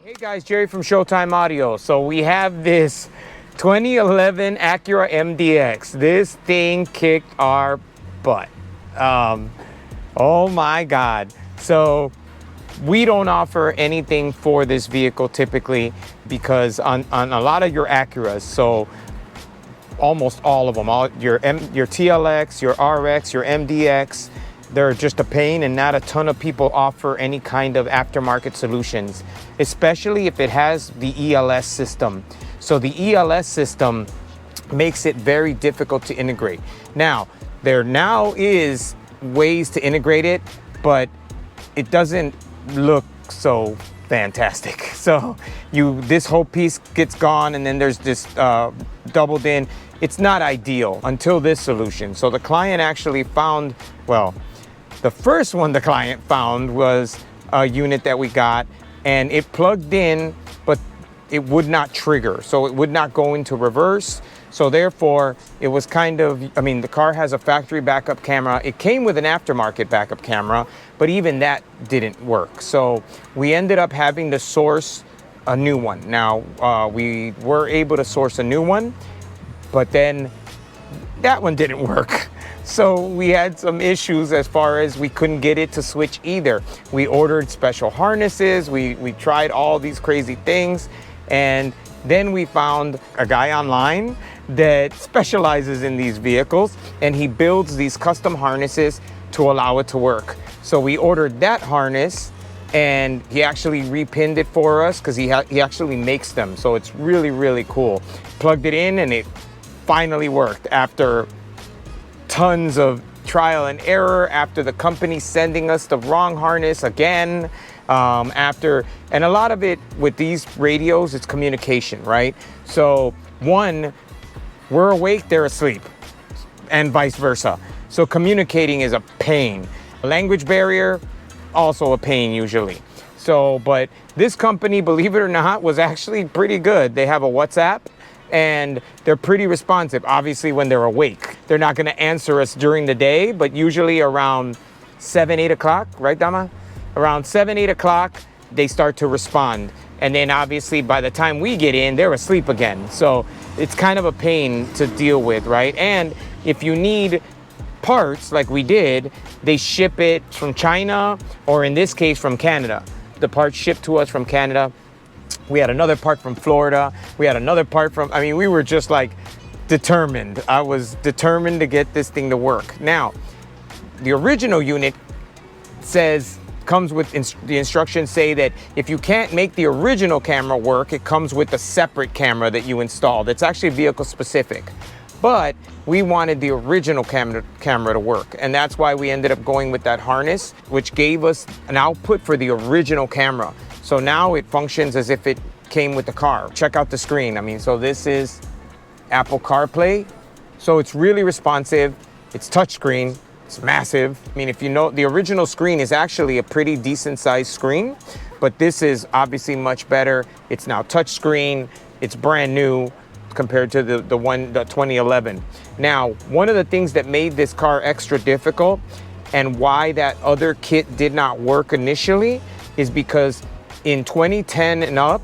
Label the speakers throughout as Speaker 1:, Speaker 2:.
Speaker 1: Hey guys, Jerry from Showtime Audio. So we have this 2011 Acura MDX. This thing kicked our butt. Oh my God. So we don't offer anything for this vehicle typically because on a lot of your Acuras, so almost all of them, your TLX, your RX, your MDX, they're just a pain, and not a ton of people offer any kind of aftermarket solutions, especially if it has the ELS system. So the ELS system makes it very difficult to integrate. Now, there now is ways to integrate it, but it doesn't look so fantastic. So this whole piece gets gone, and then there's this doubled in. It's not ideal until this solution. So the client actually found, well, the first one the client found was a unit that we got, and it plugged in, but it would not trigger. So it would not go into reverse. So therefore, it was kind of, I mean, the car has a factory backup camera. It came with an aftermarket backup camera, but even that didn't work. So we ended up having to source a new one. Now, we were able to source a new one, but then that one didn't work. So we had some issues as far as we couldn't get it to switch either. We ordered special harnesses, we tried all these crazy things, and then we found a guy online that specializes in these vehicles, and he builds these custom harnesses to allow it to work. So we ordered that harness, and he actually repinned it for us because he actually makes them. So it's really, really cool. Plugged it in, and it finally worked after tons of trial and error, after the company sending us the wrong harness again, and a lot of it with these radios, it's communication, right? So one, we're awake, they're asleep, and vice versa. So communicating is a pain. Language barrier, also a pain usually. So, but this company, believe it or not, was actually pretty good. They have a WhatsApp, and they're pretty responsive. Obviously, when they're awake, they're not gonna answer us during the day, but usually around 7, 8 o'clock, right, Dama? Around 7, 8 o'clock, they start to respond. And then obviously by the time we get in, they're asleep again. So it's kind of a pain to deal with, right? And if you need parts like we did, they ship it from China, or in this case from Canada. The parts shipped to us from Canada. We had another part from Florida. We had another part from, I mean, we were just like determined. I was determined to get this thing to work. Now, the original unit comes with the instructions say that if you can't make the original camera work, it comes with a separate camera that you installed. It's actually vehicle specific. But we wanted the original camera to work. And that's why we ended up going with that harness, which gave us an output for the original camera. So now it functions as if it came with the car. Check out the screen. I mean, so this is Apple CarPlay. So it's really responsive. It's touchscreen. It's massive. I mean, if you know, the original screen is actually a pretty decent sized screen, but this is obviously much better. It's now touchscreen. It's brand new compared to the 2011. Now, one of the things that made this car extra difficult and why that other kit did not work initially is because in 2010 and up,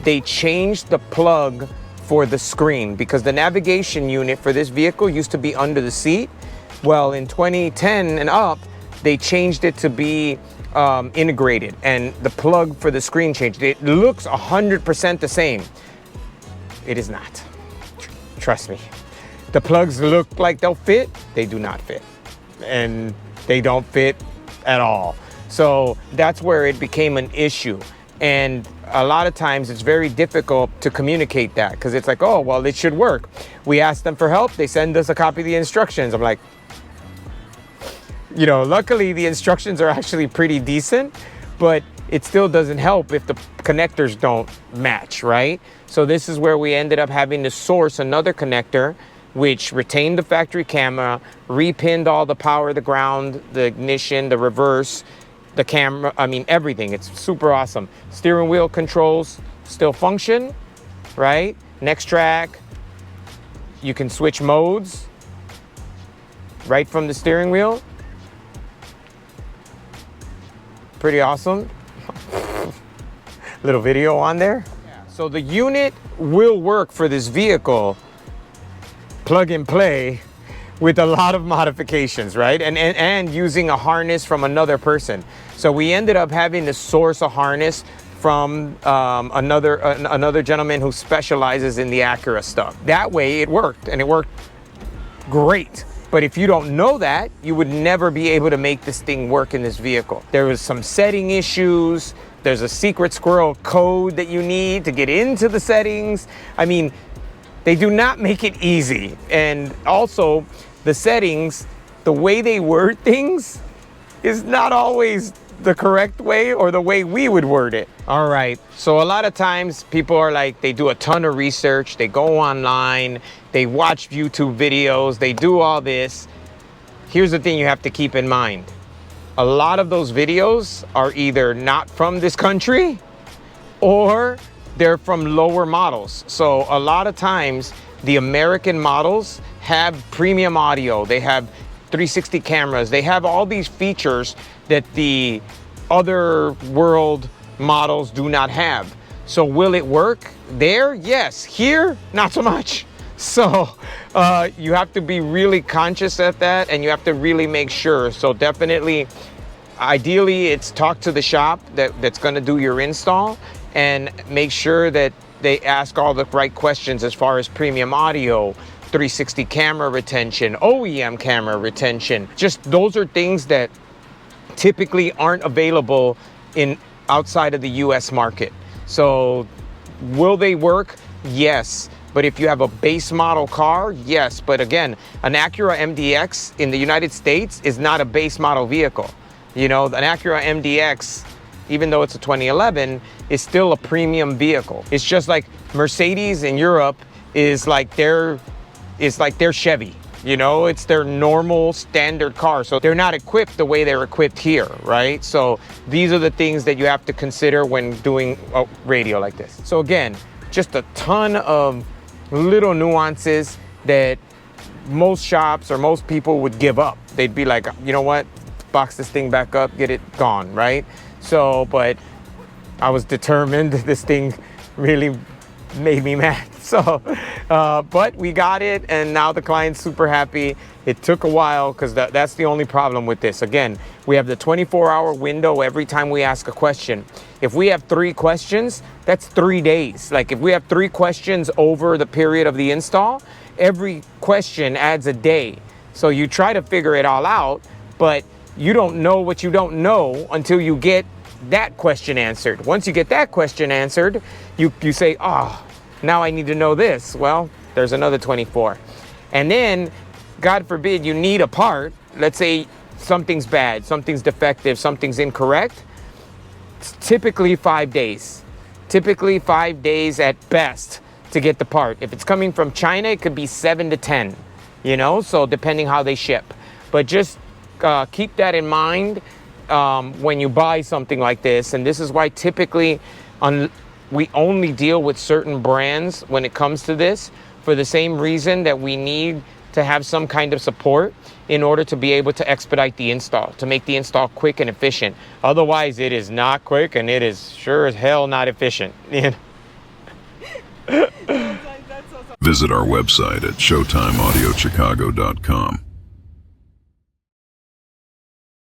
Speaker 1: they changed the plug for the screen because the navigation unit for this vehicle used to be under the seat. Well, in 2010 and up, they changed it to be integrated, and the plug for the screen changed. It looks 100% the same. It is not. Trust me. The plugs look like they'll fit. They do not fit. And they don't fit at all. So that's where it became an issue. And a lot of times it's very difficult to communicate that because it's like, oh, well, it should work. We ask them for help. They send us a copy of the instructions. I'm like, you know, luckily the instructions are actually pretty decent, but it still doesn't help if the connectors don't match, right? So this is where we ended up having to source another connector, which retained the factory camera, repinned all the power, the ground, the ignition, the reverse, the camera, I mean, everything. It's super awesome. Steering wheel controls still function, right? Next track, you can switch modes right from the steering wheel. Pretty awesome. little video on there. So the unit will work for this vehicle, plug and play, with a lot of modifications, right? And using a harness from another person. So we ended up having to source a harness from another gentleman who specializes in the Acura stuff. That way it worked, and it worked great. But if you don't know that, you would never be able to make this thing work in this vehicle. There was some setting issues. There's a secret squirrel code that you need to get into the settings. I mean, they do not make it easy. And also, the settings, the way they word things is not always the correct way or the way we would word it. All right, so a lot of times people are like, they do a ton of research, they go online, they watch YouTube videos, they do all this. Here's the thing you have to keep in mind. A lot of those videos are either not from this country or they're from lower models. So a lot of times the American models have premium audio, they have 360 cameras, they have all these features that the other world models do not have. So will it work there? Yes. Here, not so much. So you have to be really conscious of that, and you have to really make sure. So definitely, ideally, it's talk to the shop that's going to do your install and make sure that they ask all the right questions as far as premium audio, 360 camera retention, OEM camera retention. Just those are things that typically aren't available in outside of the US market. So will they work? Yes. But if you have a base model car, yes. But again, an Acura MDX in the United States is not a base model vehicle. You know, an Acura MDX, even though it's a 2011, is still a premium vehicle. It's just like Mercedes in Europe is like their Chevy. You know, it's their normal standard car. So they're not equipped the way they're equipped here, right? So these are the things that you have to consider when doing a radio like this. So again, just a ton of little nuances that most shops or most people would give up. They'd be like, you know what, box this thing back up, get it gone, right? So, but I was determined. This thing really made me mad. So, but we got it, and now the client's super happy. It took a while because that's the only problem with this. Again, we have the 24-hour window every time we ask a question. If we have 3 questions, that's 3 days. Like if we have 3 questions over the period of the install, every question adds a day. So you try to figure it all out, but you don't know what you don't know until you get that question answered. Once you get that question answered, you say, oh, now I need to know this. Well, there's another 24. And then, God forbid, you need a part. Let's say something's bad, something's defective, something's incorrect. It's typically 5 days. Typically 5 days at best to get the part. If it's coming from China, it could be 7 to 10, you know, so depending how they ship. But just keep that in mind when you buy something like this. And this is why typically we only deal with certain brands when it comes to this, for the same reason that we need to have some kind of support in order to be able to expedite the install, to make the install quick and efficient. Otherwise, it is not quick, and it is sure as hell not efficient. Visit
Speaker 2: our website at showtimeaudiochicago.com.